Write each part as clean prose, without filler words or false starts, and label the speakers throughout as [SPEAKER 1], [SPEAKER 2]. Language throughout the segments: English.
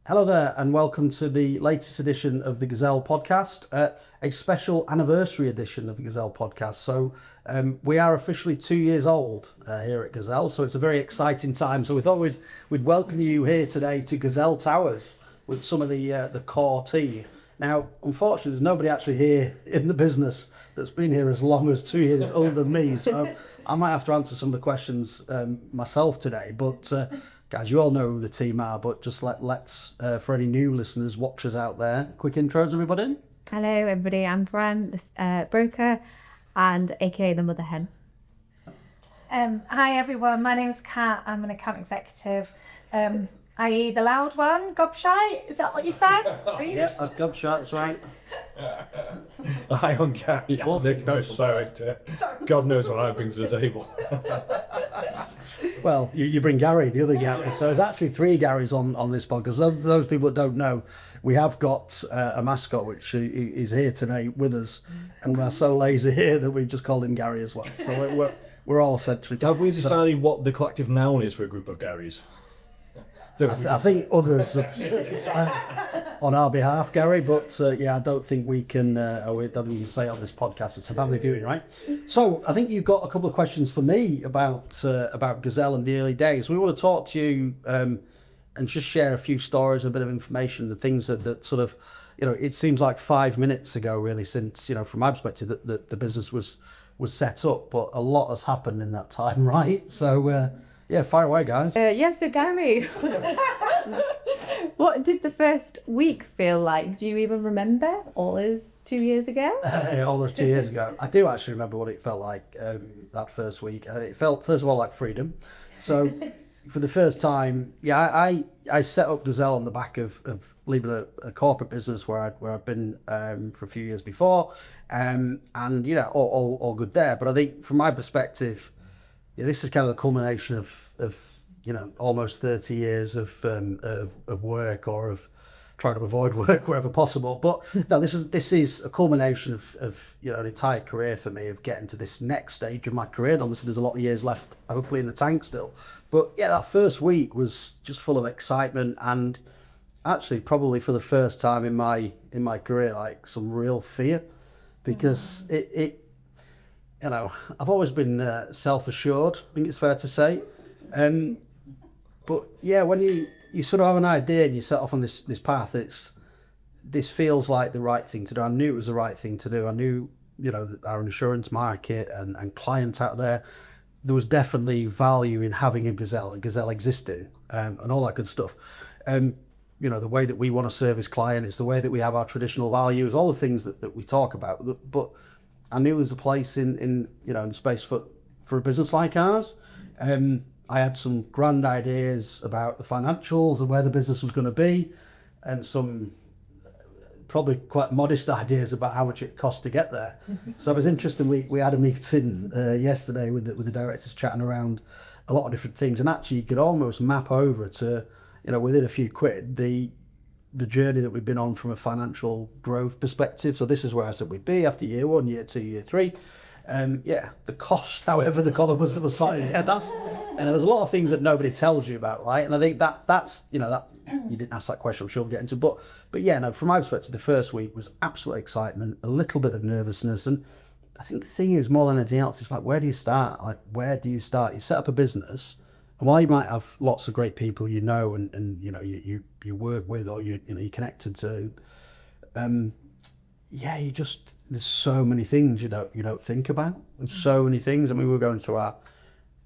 [SPEAKER 1] Hello there, and welcome to the latest edition of the Gazelle podcast, a special anniversary edition of the Gazelle podcast. So we are officially 2 years old here at Gazelle, so it's a very exciting time. So we thought we'd welcome you here today to Gazelle Towers with some of the core team. Now, unfortunately, there's nobody actually here in the business that's been here as long as 2 years older than me, so I might have to answer some of the questions myself today, but guys, you all know who the team are, but just let's for any new listeners, watchers out there, quick intros, everybody.
[SPEAKER 2] Hello, everybody. I'm Bram, the broker, and aka the mother hen.
[SPEAKER 3] Hi, everyone. My name's Kat. I'm an account executive. I.e. the loud one, gobshite. Is that what you said?
[SPEAKER 1] Yeah, that's gobshite, that's right.
[SPEAKER 4] Hi, I'm Gary, the commercial director. God knows what I bring to the table.
[SPEAKER 1] Well, you bring Gary, the other Gary. So there's actually three Garys on this podcast. Those people that don't know, we have got a mascot which is here today with us, and we're so lazy here that we've just called him Gary as well. So we're all essentially.
[SPEAKER 4] Have we decided what the collective noun is for a group of Garys?
[SPEAKER 1] I think others have on our behalf, Gary, but yeah, I don't think we can say it on this podcast. It's a family viewing, right? So I think you've got a couple of questions for me about Gazelle and the early days. We want to talk to you and just share a few stories, a bit of information, the things that sort of, it seems like 5 minutes ago, really, since, from my perspective, that the business was set up, but a lot has happened in that time, right? So, yeah, fire away, guys.
[SPEAKER 2] Yes, so Gary, what did the first week feel like? Do you even remember? All those 2 years ago?
[SPEAKER 1] All those 2 years ago. I do actually remember what it felt like that first week. It felt, first of all, like freedom. So for the first time, yeah, I set up Gazelle on the back of leaving a corporate business where I'd been for a few years before. And, all good there. But I think from my perspective, this is kind of the culmination of almost 30 years of work, or of trying to avoid work wherever possible. But no, this is a culmination of an entire career for me, of getting to this next stage of my career. And obviously, there's a lot of years left, hopefully, in the tank still. But yeah, that first week was just full of excitement, and actually probably for the first time in my career, like some real fear, because I've always been self-assured, I think it's fair to say. But yeah, when you sort of have an idea and you set off on this path, this feels like the right thing to do. I knew it was the right thing to do. I knew, that our insurance market and clients out there was value in having a Gazelle existing, and all that good stuff. The way that we want to service clients, the way that we have our traditional values, all the things that we talk about. But I knew there was a place in space for a business like ours. I had some grand ideas about the financials and where the business was going to be, and some probably quite modest ideas about how much it cost to get there. So it was interesting. We had a meeting yesterday with the directors, chatting around a lot of different things, and actually you could almost map over to within a few quid the journey that we've been on from a financial growth perspective. So this is where I said we'd be after year 1, year 2, year 3. The cost, however, the column was slightly and there's a lot of things that nobody tells you about, right? And I think that's that you didn't ask that question, I'm sure we'll get into, but yeah, no, from my perspective, the first week was absolute excitement, a little bit of nervousness, and I think the thing is, more than anything else, it's like, where do you start? You set up a business, and while you might have lots of great people and you work with, or you're connected to, there's so many things you don't think about. There's so many things. I mean, we were going through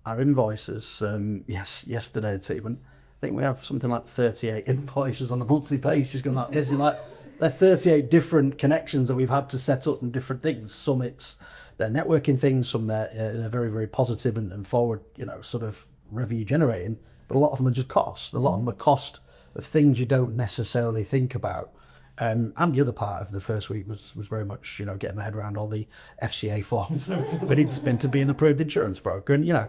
[SPEAKER 1] our invoices yesterday, team, and I think we have something like 38 invoices on a monthly basis going like this. Like, there are 38 different connections that we've had to set up and different things. Some they're networking things, some they're very, very positive and forward, sort of revenue generating, but a lot of them are just cost. A lot of them are cost of things you don't necessarily think about. And the other part of the first week was very much, getting my head around all the FCA forms but it's been to be an approved insurance broker, and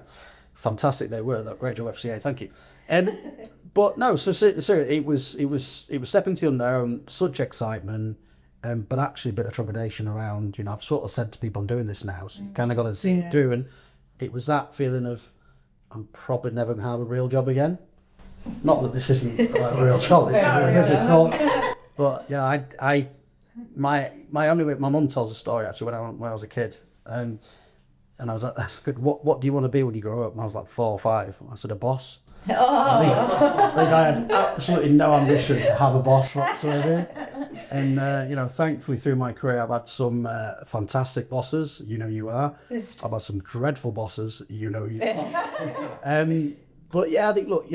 [SPEAKER 1] fantastic they were. Great job, FCA, thank you. But no, so it was stepping into the unknown, such excitement, but actually a bit of trepidation around, I've sort of said to people, I'm doing this now, so you kind of got to see it through, and it was that feeling of, I'm probably never going to have a real job again. Not that this isn't a real job, it's not. But yeah, my mum tells a story actually when I was a kid, and I was like, that's good. What do you want to be when you grow up? And I was like 4 or 5. I said, a boss. I think I had absolutely no ambition to have a boss whatsoever. And thankfully through my career, I've had some fantastic bosses. You are. I've had some dreadful bosses. You are. But yeah, I think look,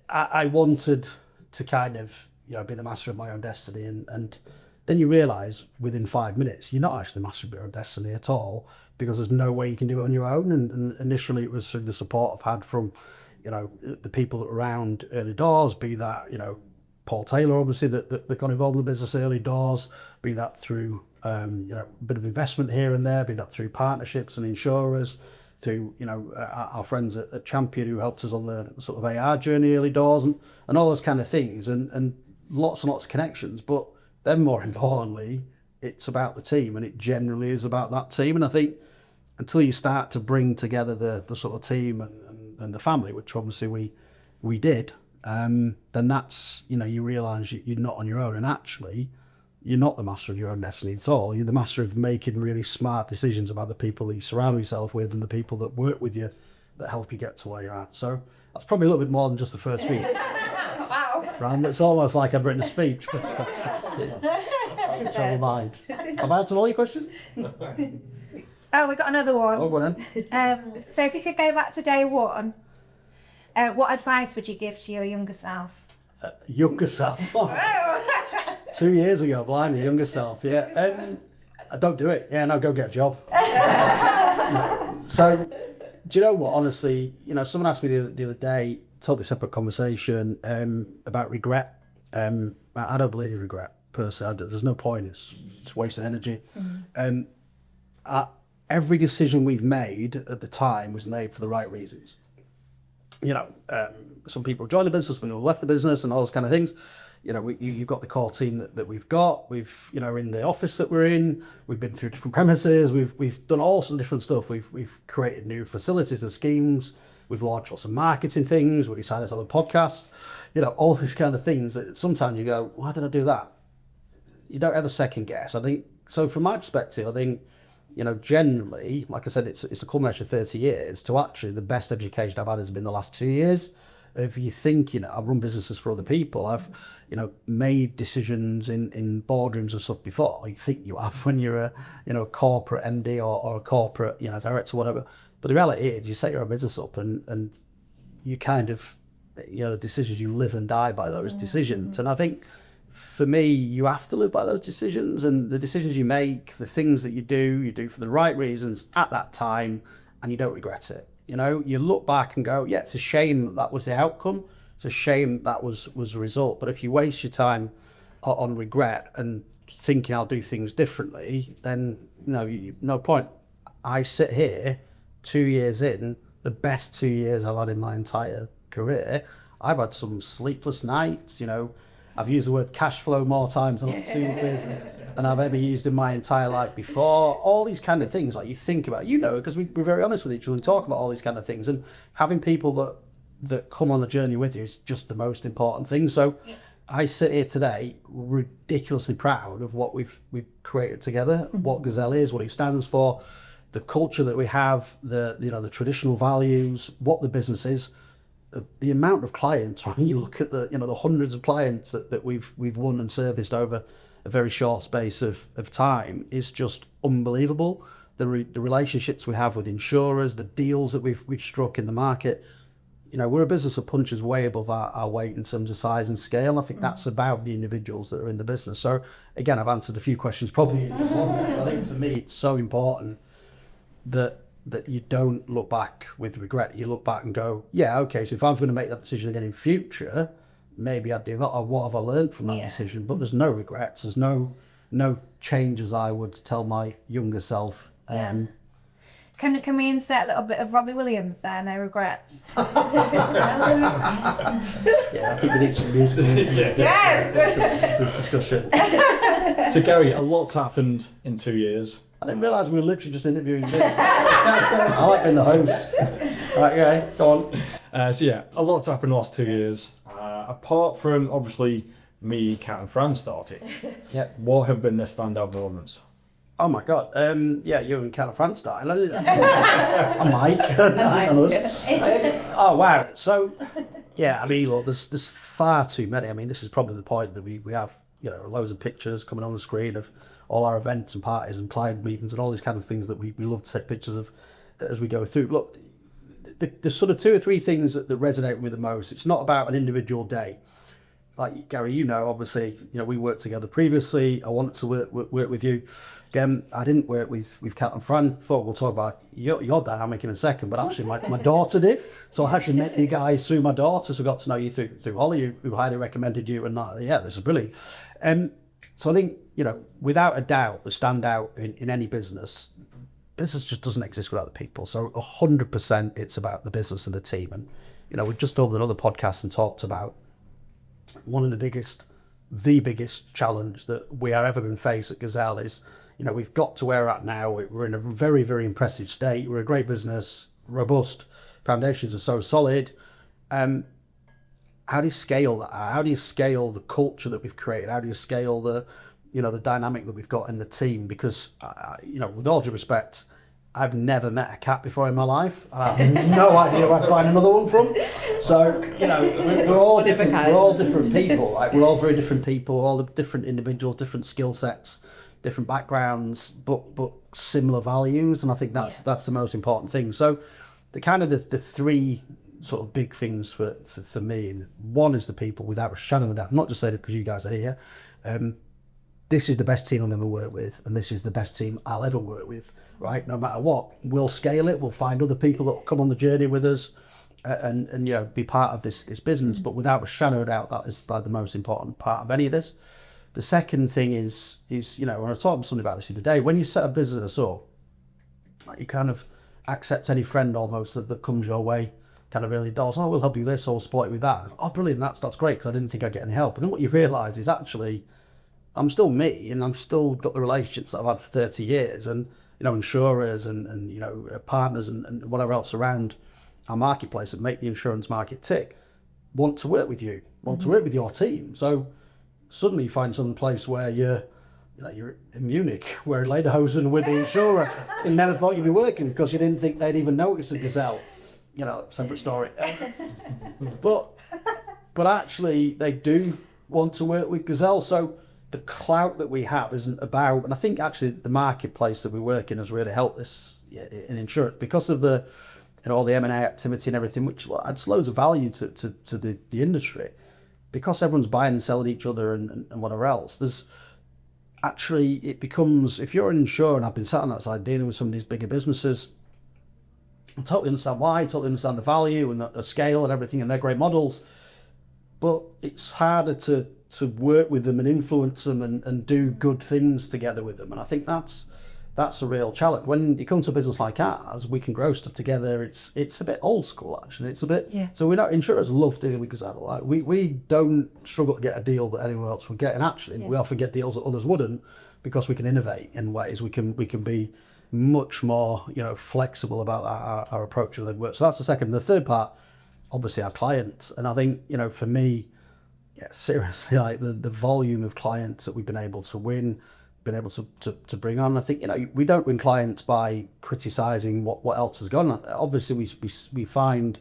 [SPEAKER 1] I wanted to kind of be the master of my own destiny, and then you realise within 5 minutes you're not actually the master of your own destiny at all, because there's no way you can do it on your own. And initially it was through the support I've had from the people that were around early doors, be that Paul Taylor obviously that got involved in the business early doors, be that through a bit of investment here and there, be that through partnerships and insurers, through our friends at Champion who helped us on the sort of AR journey early doors, and all those kind of things, and lots and lots of connections. But then more importantly, it's about the team, and it generally is about that team. And I think until you start to bring together the sort of team and the family, which obviously we did, then that's you realise you're not on your own, and actually you're not the master of your own destiny at all. You're the master of making really smart decisions about the people that you surround yourself with and the people that work with you that help you get to where you're at. So that's probably a little bit more than just the first week. Wow. It's almost like I've written a speech, but that's all mine. Have I answered all your questions?
[SPEAKER 3] Oh, we got another one.
[SPEAKER 1] Oh, go on then.
[SPEAKER 3] So if you could go back to day one, what advice would you give to your younger self?
[SPEAKER 1] Younger self? 2 years ago, blimey, younger self, yeah. I don't do it. Yeah, no, go get a job. So, do you know what, honestly, someone asked me the other day, totally separate conversation, about regret. I don't believe in regret, personally. There's no point, it's wasting energy. Every decision we've made at the time was made for the right reasons. Some people joined the business, some people left the business, and all those kind of things. You've got the core team that we've got. We've, in the office that we're in, we've been through different premises. We've done all some different stuff. We've created new facilities and schemes. We've launched lots of marketing things. We decided to have a podcast. All these kind of things that sometimes you go, why did I do that? You don't ever second guess. I think so. From my perspective, I think generally, like I said, it's a culmination of 30 years to actually the best education I've had has been the last 2 years. If you think, I've run businesses for other people, I've, made decisions in boardrooms and stuff before. You think you have when you're a corporate MD or a corporate, director, whatever. But the reality is you set your own business up and you kind of, the decisions, you live and die by those decisions. And I think for me, you have to live by those decisions, and the decisions you make, the things that you do for the right reasons at that time, and you don't regret it. You look back and go, yeah, it's a shame that was the outcome. It's a shame that was the result. But if you waste your time on regret and thinking I'll do things differently, then no point. I sit here 2 years in, the best 2 years I've had in my entire career. I've had some sleepless nights, I've used the word cash flow more times than than I've ever used in my entire life before. All these kind of things, like you think about, because we're very honest with each other and talk about all these kind of things, and having people that come on the journey with you is just the most important thing. So I sit here today ridiculously proud of what we've created together, what Gazelle is, what it stands for, the culture that we have, the traditional values, what the business is. The amount of clients, when you look at the hundreds of clients that we've won and serviced over a very short space of time is just unbelievable. The relationships we have with insurers, the deals that we've struck in the market. We're a business that punches way above our weight in terms of size and scale. I think that's about the individuals that are in the business. So again, I've answered a few questions probably. I think for me, it's so important that you don't look back with regret. You look back and go, yeah, okay, so if I was going to make that decision again in future, maybe I'd do that, or what have I learned from that decision? But there's no regrets. There's no changes I would tell my younger self.
[SPEAKER 3] Can we insert a little bit of Robbie Williams there? No regrets.
[SPEAKER 1] Yeah, I think we need some music to this discussion.
[SPEAKER 4] So Gary, a lot's happened in 2 years.
[SPEAKER 1] I didn't realise we were literally just interviewing you. I like being the host. Right, okay, go on.
[SPEAKER 4] So yeah, a lot's happened in the last 2 years. Apart from obviously me, Kat and Fran starting, what have been the standout moments?
[SPEAKER 1] Oh my God! Yeah, you and Kat France started. I'm Mike. And us. Oh wow! So yeah, I mean, look, there's far too many. I mean, this is probably the point that we have, you know, loads of pictures coming on the screen of all our events and parties and client meetings and all these kind of things that we love to take pictures of as we go through. Look, there's sort of 2 or 3 things that resonate with me the most. It's not about an individual day. Like Gary, you know, obviously, you know, we worked together previously. I wanted to work with you. Again, I didn't work with Kat and Fran. Thought we'll talk about your dynamic in a second, but actually my daughter did. So I actually met you guys through my daughter, so got to know you through Holly, who highly recommended you, and yeah, this is brilliant. So I think, you know, without a doubt, the standout in any business just doesn't exist without the people. So 100% it's about the business and the team. And, you know, we've just done another podcast and talked about one of the biggest challenge that we are ever going to face at Gazelle is, you know, we've got to where we're at now. We're in a very, very impressive state. We're a great business, robust, foundations are so solid. How do you scale that? How do you scale the culture that we've created? How do you scale the dynamic that we've got in the team? Because, you know, with all due respect, I've never met a cat before in my life. I have no idea where I'd find another one from. So, you know, we're all different. We're all different people. Like, we're all very different people, all the different individuals, different skill sets, different backgrounds, but similar values. And I think that's the most important thing. So, the kind of the 3 sort of big things for me. And one is the people, without a shadow of a doubt. I'm not just saying it because you guys are here. This is the best team I've ever worked with, and this is the best team I'll ever work with, right? No matter what, we'll scale it. We'll find other people that will come on the journey with us, and you know, be part of this business. But without a shadow of a doubt, that is like the most important part of any of this. The second thing is you know, when I was talking to somebody about this the other day, when you set a business up, you kind of accept any friend almost that comes your way, kind of really does. Oh, we'll help you with this, or we'll support you with that. Oh, brilliant! That's great, because I didn't think I'd get any help. And then what you realise is actually, I'm still me, and I'm still got the relationships that I've had for 30 years, and, you know, insurers and you know, partners and whatever else around our marketplace that make the insurance market tick want to work with you, want to work with your team. So suddenly you find some place where you're in Munich wearing lederhosen with the insurer. You never thought you'd be working because you didn't think they'd even notice a Gazelle. You know, separate story. But actually they do want to work with Gazelle. So the clout that we have isn't about, and I think actually the marketplace that we work in has really helped this in insurance because of the, you know, all the M&A activity and everything, which adds loads of value to the industry, because everyone's buying and selling each other and whatever else. There's actually, it becomes, if you're an insurer, and I've been sat on that side dealing with some of these bigger businesses, I totally understand why, totally understand the value and the scale and everything, and they're great models, but it's harder to work with them and influence them and do good things together with them. And I think that's a real challenge. When you come to a business like ours, we can grow stuff together. It's a bit old school, actually. It's a bit, so we know insurers love dealing with Gazelle. Like we don't struggle to get a deal that anyone else would get, and actually we often get deals that others wouldn't, because we can innovate in ways. We can be much more, you know, flexible about our approach to the work. So that's the second. The third part, obviously, our clients. And I think, you know, for me, seriously, like the volume of clients that we've been able to win, been able to bring on. I think, you know, we don't win clients by criticising what else has gone on. Obviously, we find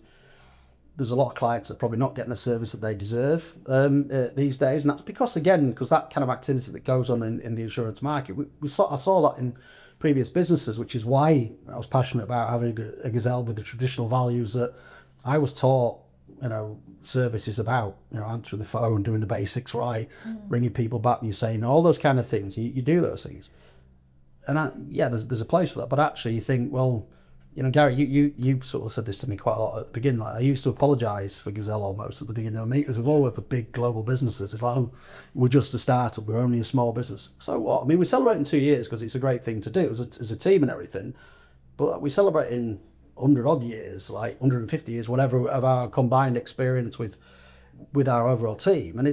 [SPEAKER 1] there's a lot of clients that are probably not getting the service that they deserve these days, and that's because that kind of activity that goes on in the insurance market, I saw that in previous businesses, which is why I was passionate about having a Gazelle with the traditional values that I was taught. You know, service is about, you know, answering the phone, doing the basics right, ringing people back, and you saying all those kind of things. You do those things, and there's a place for that. But actually, you think, well, you know, Gary, you sort of said this to me quite a lot at the beginning. Like, I used to apologise for Gazelle almost at the beginning of meetings. We've all worked for big global businesses. It's like, oh, we're just a startup. We're only a small business. So what? I mean, we're celebrating 2 years because it's a great thing to do as a team and everything. But we're celebrating 100 odd years, like 150 years, whatever, of our combined experience with our overall team. And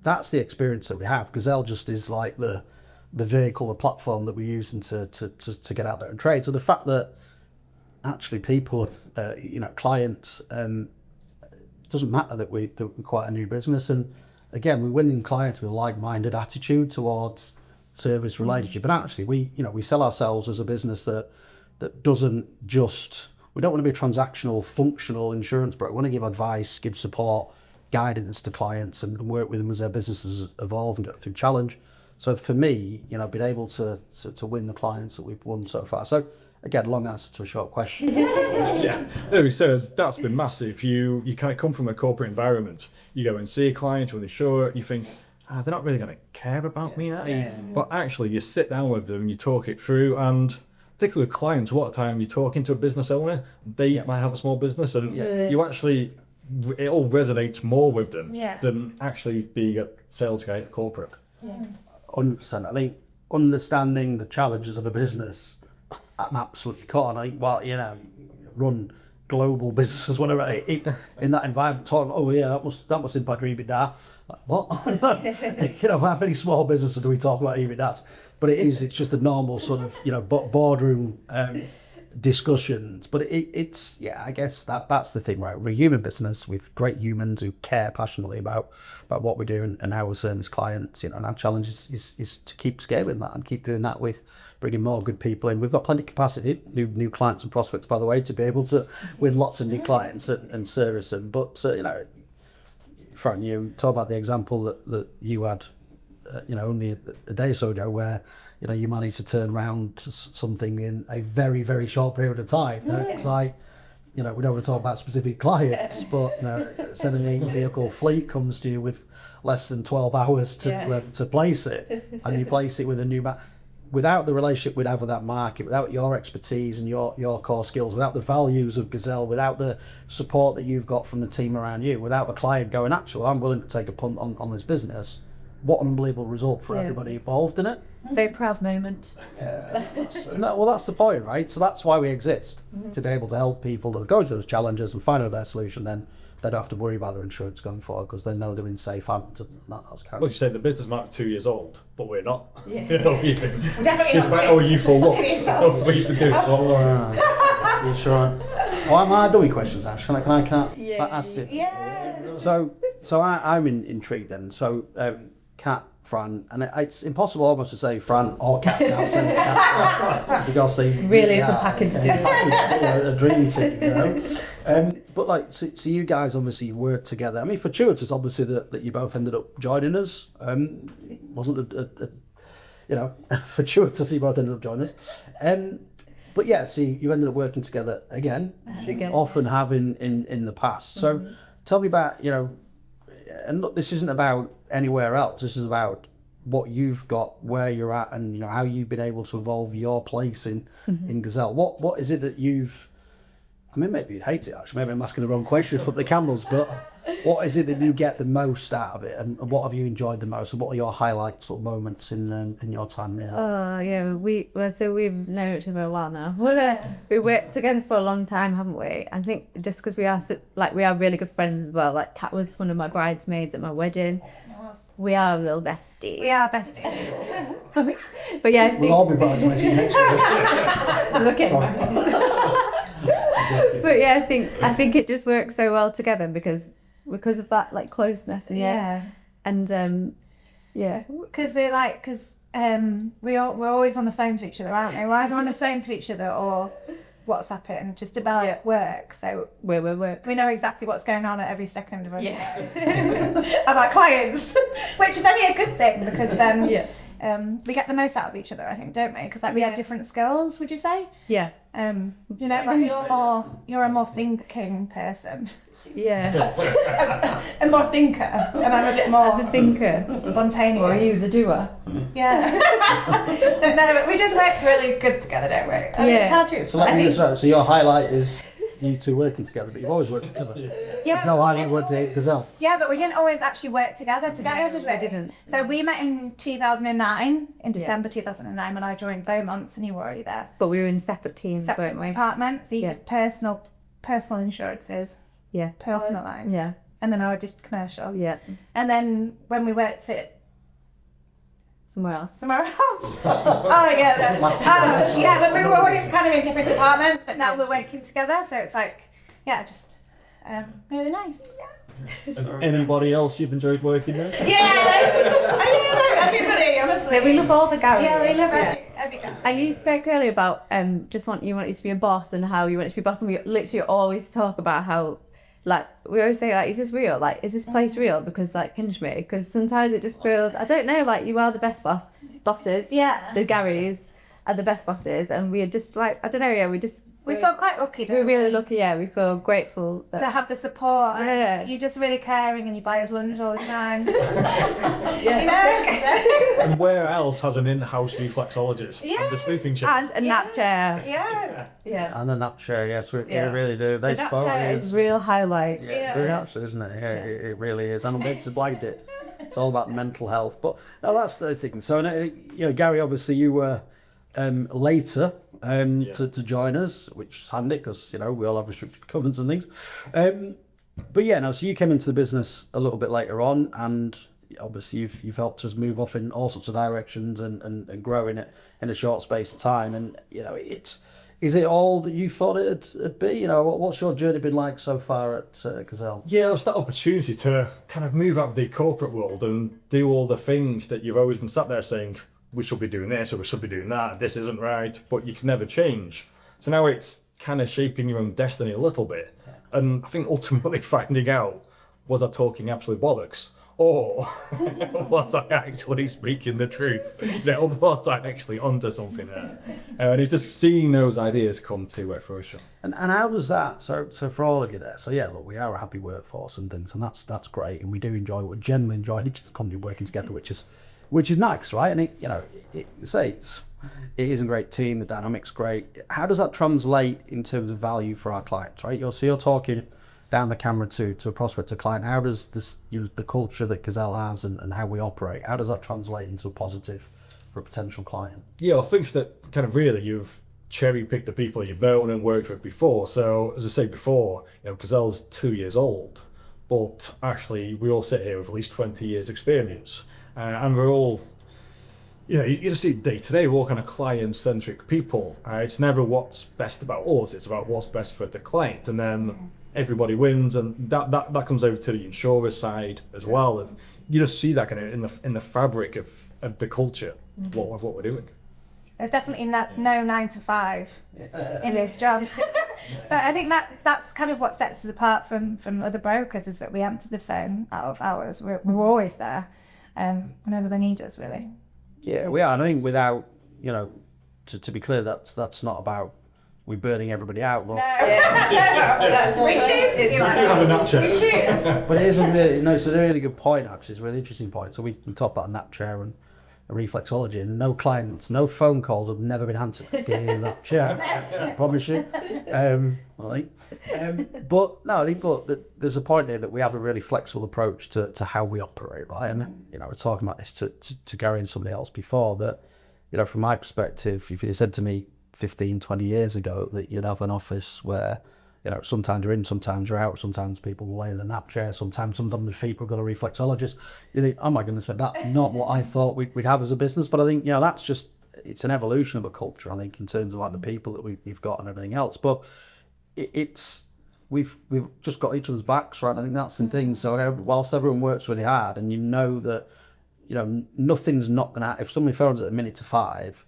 [SPEAKER 1] that's the experience that we have. Gazelle just is like the vehicle, the platform that we're using to get out there and trade. So the fact that actually people, you know, clients it doesn't matter that we're quite a new business. And again, we're winning clients with a like-minded attitude towards service relationship. And actually, we sell ourselves as a business that doesn't just, we don't want to be a transactional, functional insurance broker. We want to give advice, give support, guidance to clients, and work with them as their businesses evolve and go through challenge. So for me, being able to win the clients that we've won so far. So again, long answer to a short question.
[SPEAKER 4] Yeah, so that's been massive. You kind of come from a corporate environment. You go and see a client or the insurer, you think, they're not really going to care about me now. Yeah. But actually, you sit down with them, you talk it through, and particularly with clients, a lot of time you're talking to a business owner, they might have a small business, and you actually, it all resonates more with them than actually being a sales guy at corporate.
[SPEAKER 1] 100%. I think understanding the challenges of a business, I'm absolutely caught. I think, run global businesses, whatever, in that environment, talking, that must impact your EBITDA. Like, what? How many small businesses do we talk about EBITDA? But it's just a normal sort of, boardroom discussions. But it's I guess that's the thing, right? We're a human business with great humans who care passionately about what we do and how we're serving as clients, and our challenge is to keep scaling that and keep doing that with bringing more good people in. We've got plenty of capacity, new clients and prospects, by the way, to be able to win lots of new clients and service them. But, Fran, you talk about the example that you had, only a day or so ago where, you managed to turn around something in a very, very short period of time. Because we don't want to talk about specific clients, but sending a vehicle fleet comes to you with less than 12 hours to place it, and you place it with a new without the relationship we'd have with that market, without your expertise and your core skills, without the values of Gazelle, without the support that you've got from the team around you, without the client going, actually, I'm willing to take a punt on this business, what an unbelievable result for everybody involved in it.
[SPEAKER 2] Very proud moment.
[SPEAKER 1] That's the point, right? So that's why we exist, to be able to help people that are going through those challenges and find out their solution. Then they don't have to worry about their insurance going forward because they know they're in safe hands. Well,
[SPEAKER 4] you said the business might be 2 years old, but we're not.
[SPEAKER 3] Yeah.
[SPEAKER 4] You think,
[SPEAKER 3] Definitely not.
[SPEAKER 4] Are you for looks? That's what you can do.
[SPEAKER 1] You sure? Oh, am I doing questions, Ash? Can I ask you?
[SPEAKER 3] Yes.
[SPEAKER 1] So I'm intrigued then. So Kat, Fran, and it's impossible almost to say Fran or Kat now, saying Kat, because they
[SPEAKER 2] really is a package deal.
[SPEAKER 1] A dream team, but so you guys obviously work together. I mean, fortuitous obviously that you both ended up joining us. Wasn't fortuitous you both ended up joining us. But yeah, so you ended up working together again, often have in the past. So tell me about, and look, this isn't about anywhere else. This is about what you've got, where you're at, and how you've been able to evolve your place in Gazelle. What is it that you've? I mean, maybe you hate it actually. Maybe I'm asking the wrong question for the cameras, but what is it that you get the most out of it, and what have you enjoyed the most, and what are your highlight sort of moments in your time there?
[SPEAKER 2] Oh yeah, we've known each other for a while now. We worked together for a long time, haven't we? I think just because we are really good friends as well. Like Kat was one of my bridesmaids at my wedding. We are real besties.
[SPEAKER 3] We are besties.
[SPEAKER 2] But yeah,
[SPEAKER 1] we'll all be bridesmaids next week.
[SPEAKER 2] Look at. But yeah, I think it just works so well together because of that closeness and
[SPEAKER 3] because we're always on the phone to each other, aren't we? We're either on the phone to each other or WhatsApping just about work. So
[SPEAKER 2] we
[SPEAKER 3] know exactly what's going on at every second of of our clients, which is only a good thing because then we get the most out of each other, I think, don't we? Because we have different skills. Would you say?
[SPEAKER 2] Yeah.
[SPEAKER 3] You're a more thinking person.
[SPEAKER 2] Yeah.
[SPEAKER 3] A more thinker, and I'm a bit more
[SPEAKER 2] thinker,
[SPEAKER 3] spontaneous.
[SPEAKER 2] Or are you the doer?
[SPEAKER 3] Yeah. No, but we just work really good together, don't we? It's hard to explain.
[SPEAKER 1] So your highlight is you two working together, but you've always worked together.
[SPEAKER 3] Yeah.
[SPEAKER 1] No, I didn't work together at Gazelle.
[SPEAKER 3] Yeah, but we didn't always actually work together, did we?
[SPEAKER 2] We didn't.
[SPEAKER 3] So we met in 2009, in December 2009, when I joined Beaumont's, and you were already there.
[SPEAKER 2] But we were in separate teams, weren't we?
[SPEAKER 3] Departments. You did personal insurances.
[SPEAKER 2] Yeah.
[SPEAKER 3] Personal lines.
[SPEAKER 2] Yeah.
[SPEAKER 3] And then I did commercial.
[SPEAKER 2] Yeah.
[SPEAKER 3] And then when we worked at
[SPEAKER 2] somewhere else.
[SPEAKER 3] Oh yeah. But we were always kind of in different departments, but now we're working together, so it's just really nice.
[SPEAKER 4] And anybody else you've enjoyed working with?
[SPEAKER 3] Yes! I love everybody, honestly.
[SPEAKER 2] Yeah, we love all the Garys.
[SPEAKER 3] Yeah, we love every guy.
[SPEAKER 2] And you spoke earlier about you wanted to be a boss and how you wanted to be a boss, and we literally always talk about how, like, we always say, like, is this real? Like, is this place real? Because, like, pinch me. Because sometimes it just feels, I don't know, like, you are the best bosses.
[SPEAKER 3] Yeah.
[SPEAKER 2] The Garys are the best bosses, and we are just, like, I don't know, yeah,
[SPEAKER 3] We feel quite lucky, don't
[SPEAKER 2] we're
[SPEAKER 3] we?
[SPEAKER 2] really lucky, yeah. We feel grateful
[SPEAKER 3] To have the support.
[SPEAKER 2] Yeah.
[SPEAKER 3] You're just really caring and you buy us lunch all the time.
[SPEAKER 2] Yeah.
[SPEAKER 3] You know?
[SPEAKER 4] And where else has an in-house reflexologist?
[SPEAKER 3] Yes.
[SPEAKER 4] And the sleeping chair.
[SPEAKER 2] And a nap chair.
[SPEAKER 3] Yeah.
[SPEAKER 2] Yeah.
[SPEAKER 1] And a nap chair, yes, we
[SPEAKER 2] Yeah.
[SPEAKER 1] really do. They
[SPEAKER 2] The nap
[SPEAKER 1] spoke
[SPEAKER 2] chair
[SPEAKER 1] is
[SPEAKER 2] is real highlight.
[SPEAKER 1] yeah, very actually, isn't it? Yeah, it really is. And it's blagged it. It's all about mental health. But no, that's the thing. So, Gary, obviously you were later to join us, which is handy because we all have restricted covenants and things. But yeah, no. So you came into the business a little bit later on, and obviously you've helped us move off in all sorts of directions and grow in it in a short space of time. And is it all that you thought it'd be? What's your journey been like so far at Gazelle?
[SPEAKER 4] Yeah, it's that opportunity to kind of move out of the corporate world and do all the things that you've always been sat there saying, we should be doing this or we should be doing that, this isn't right, but you can never change. So now it's kind of shaping your own destiny a little bit. And I think ultimately finding out, was I talking absolute bollocks? Or was I actually speaking the truth? Was I actually onto something there? And it's just seeing those ideas come to fruition.
[SPEAKER 1] And how does that, so for all of you there, so yeah, look, we are a happy workforce and things, and that's great, and we do enjoy, we genuinely enjoy each other's company working together, which is nice, right? And it is a great team, the dynamic's great. How does that translate in terms of value for our clients, right? You're talking down the camera to a prospective client. How does this, the culture that Gazelle has and how we operate, how does that translate into a positive for a potential client?
[SPEAKER 4] Yeah, I think that kind of really you've cherry-picked the people you've known and worked with before. So as I say before, Gazelle's 2 years old, but actually we all sit here with at least 20 years experience. And we're all, you just see day to day, we're all kind of client-centric people. It's never what's best about us, it's about what's best for the client. And then everybody wins, and that comes over to the insurer side as well. And you just see that kind of in the fabric of the culture of what we're doing.
[SPEAKER 3] There's definitely no 9 to 5 in this job. But I think that's kind of what sets us apart from other brokers, is that we answer the phone out of hours. We're always there whenever they need us, really.
[SPEAKER 1] Yeah, we are. And I think without, to be clear, that's not about we burning everybody out. Look.
[SPEAKER 3] No. We choose to be like that. We choose.
[SPEAKER 1] But it is it's a really good point, actually. It's a really interesting point. So we can talk about a nap chair and a reflexology, and no clients, no phone calls have never been answered in that chair. I promise you. But there's a point here that we have a really flexible approach to how we operate, right? And we're talking about this to Gary and somebody else before, that from my perspective, if you said to me 15, 20 years ago that you'd have an office where sometimes you're in, sometimes you're out, sometimes people will lay in the nap chair, sometimes the people have got a reflexologist, you think, oh my goodness, that's not what I thought we'd have as a business. But I think that's just, it's an evolution of a culture, I think, in terms of like the people that we've got and everything else. But we've just got each other's backs, right? I think that's the thing. So whilst everyone works really hard, and that nothing's not gonna, if somebody phones at a minute to 5,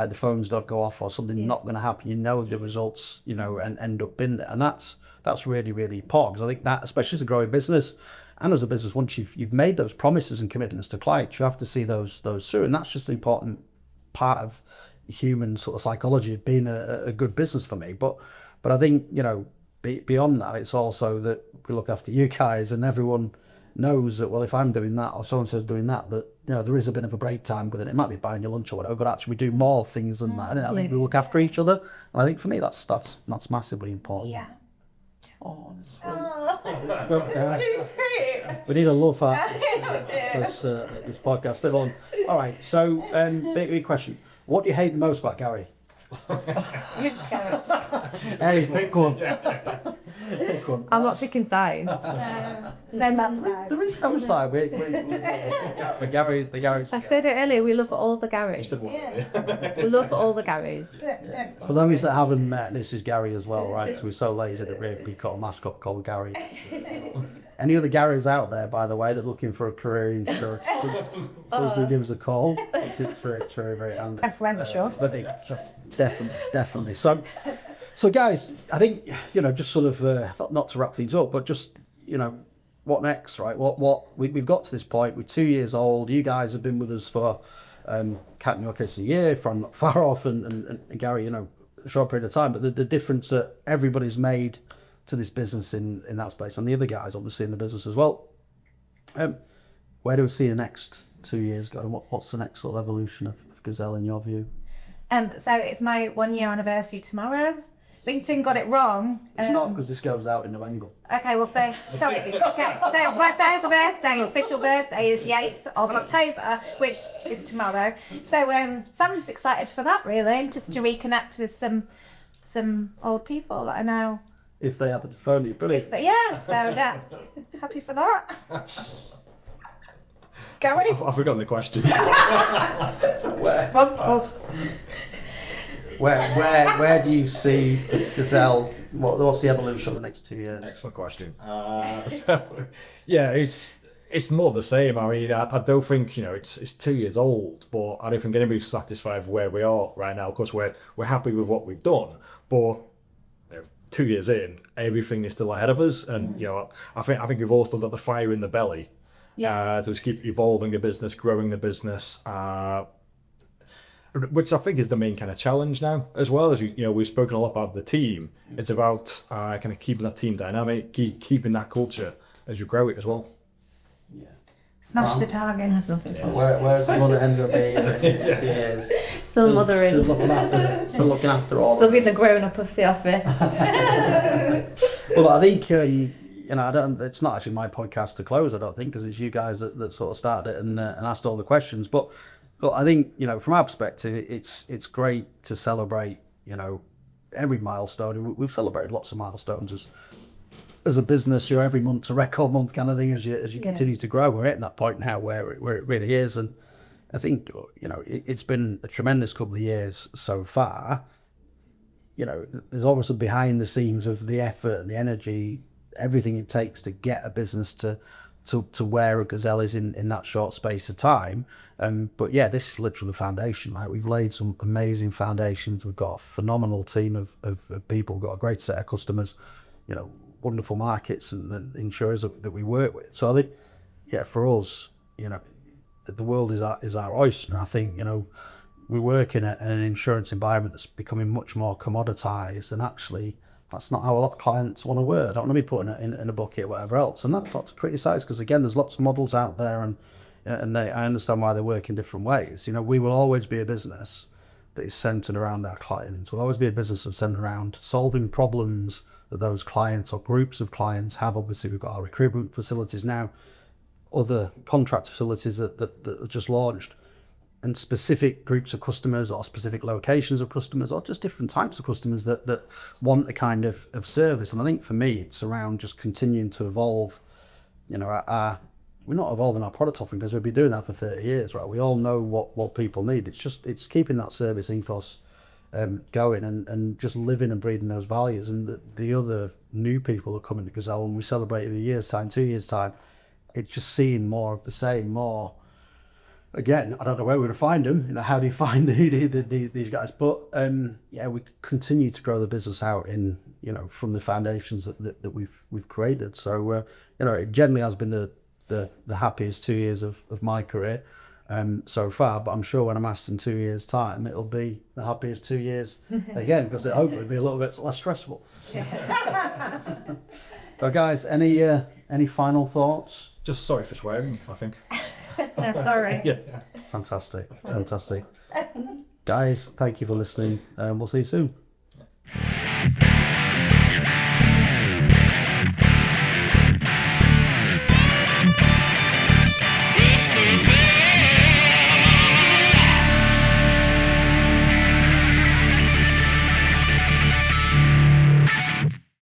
[SPEAKER 1] the phones don't go off or something's not going to happen, the results, and end up in there. And that's really, really important, because I think that, especially as a growing business and as a business, once you've made those promises and commitments to clients, you have to see those through. And that's just an important part of human sort of psychology of being a good business for me. But I think, beyond that, it's also that we look after you guys, and everyone knows that, well, if I'm doing that or so-and-so's doing that there is a bit of a break time with it. It might be buying your lunch or whatever, but actually we do more things than that. And I think we look after each other. And I think for me, that's massively important.
[SPEAKER 3] Yeah.
[SPEAKER 1] Oh, this
[SPEAKER 3] It's too sweet.
[SPEAKER 1] we need a love at this podcast. Live on. All right, so big question. What do you hate the most about Gary?
[SPEAKER 3] Which Gary?
[SPEAKER 1] Gary's pick one.
[SPEAKER 2] I'm not picking sides.
[SPEAKER 3] There's no man size.
[SPEAKER 1] There is no side. The Garys.
[SPEAKER 2] I said it earlier, we love all the Garys. We love all the Garys.
[SPEAKER 1] For those that haven't met, this is Gary as well, right? So we're so lazy that we got a mascot called Gary. Any other Garys out there, by the way, that are looking for a career in insurance, please do give us a call. It's very, very handy.
[SPEAKER 3] Referential.
[SPEAKER 1] Definitely. So guys, I think, just sort of, not to wrap things up, but just, what next, right? We've got to this point. We're 2 years old. You guys have been with us for, counting your case a year, from not far off, and Gary, a short period of time. But the difference that everybody's made to this business in that space, and the other guys obviously in the business as well. Where do we see the next 2 years going? What's the next sort of evolution of Gazelle in your view?
[SPEAKER 3] So it's my 1 year anniversary tomorrow. LinkedIn got it wrong.
[SPEAKER 1] It's not, because this goes out in November.
[SPEAKER 3] Okay, well, okay, so my first birthday, official birthday, is the 8th of October, which is tomorrow. So I'm just excited for that, really, just to reconnect with some old people that I know.
[SPEAKER 1] If they happen to phone you, brilliant.
[SPEAKER 3] Happy for that. Gary?
[SPEAKER 4] I've forgotten the question.
[SPEAKER 1] Where do you see Gazelle? What's the evolution of the next 2 years?
[SPEAKER 4] Excellent question. It's more the same. I mean, I don't think it's 2 years old, but I don't think anybody's satisfied with where we are right now. Of course, we're happy with what we've done, but 2 years in, everything is still ahead of us, and I think we've all still got the fire in the belly. To just keep evolving the business, growing the business. Which I think is the main kind of challenge now, as well as we've spoken a lot about the team. It's about kind of keeping that team dynamic, keeping that culture as you grow it as well.
[SPEAKER 1] Yeah.
[SPEAKER 3] Smash the targets.
[SPEAKER 1] Where's the mother end up being in 2 years?
[SPEAKER 2] Still mothering.
[SPEAKER 1] Still looking after all.
[SPEAKER 2] Still being the grown up of the office.
[SPEAKER 1] Well, I think it's not actually my podcast to close. I don't think, because it's you guys that sort of started it and asked all the questions. But I think from our perspective, it's great to celebrate every milestone. We've celebrated lots of milestones as a business. Every month's a record month kind of thing as you continue to grow. We're at that point now where it really is, and I think it's been a tremendous couple of years so far. There's obviously behind the scenes of the effort and the energy, everything it takes to get a business to where a Gazelle is in that short space of time. But yeah, this is literally the foundation, right? We've laid some amazing foundations. We've got a phenomenal team of people. We've got a great set of customers, wonderful markets and the insurers that we work with. So I think, for us, the world is our oyster. I think, we work in an insurance environment that's becoming much more commoditized, and actually that's not how a lot of clients want to work. I don't want to be putting it in a bucket or whatever else. And that's not to criticise, because again, there's lots of models out there, and I understand why they work in different ways. We will always be a business that is centered around our clients. We'll always be a business that's centered around solving problems that those clients or groups of clients have. Obviously, we've got our recruitment facilities now, other contract facilities that are just launched, and specific groups of customers or specific locations of customers or just different types of customers that want a kind of service. And I think for me, it's around just continuing to evolve. We're not evolving our product offering, because we've been doing that for 30 years, right? We all know what people need. It's keeping that service ethos going and just living and breathing those values. And the other new people that come into Gazelle, and we celebrate in a year's time, 2 years' time, it's just seeing more of the same, more. Again, I don't know where we're going to find them. How do you find these guys? But we continue to grow the business out in from the foundations that we've created. So it generally has been the happiest 2 years of my career so far. But I'm sure when I'm asked in 2 years' time, it'll be the happiest 2 years again, because it hopefully will be a little bit less stressful. So guys, any final thoughts?
[SPEAKER 4] Just sorry for swearing, I think.
[SPEAKER 3] Sorry.
[SPEAKER 4] Yeah.
[SPEAKER 1] Fantastic. Guys, thank you for listening, and we'll see you soon.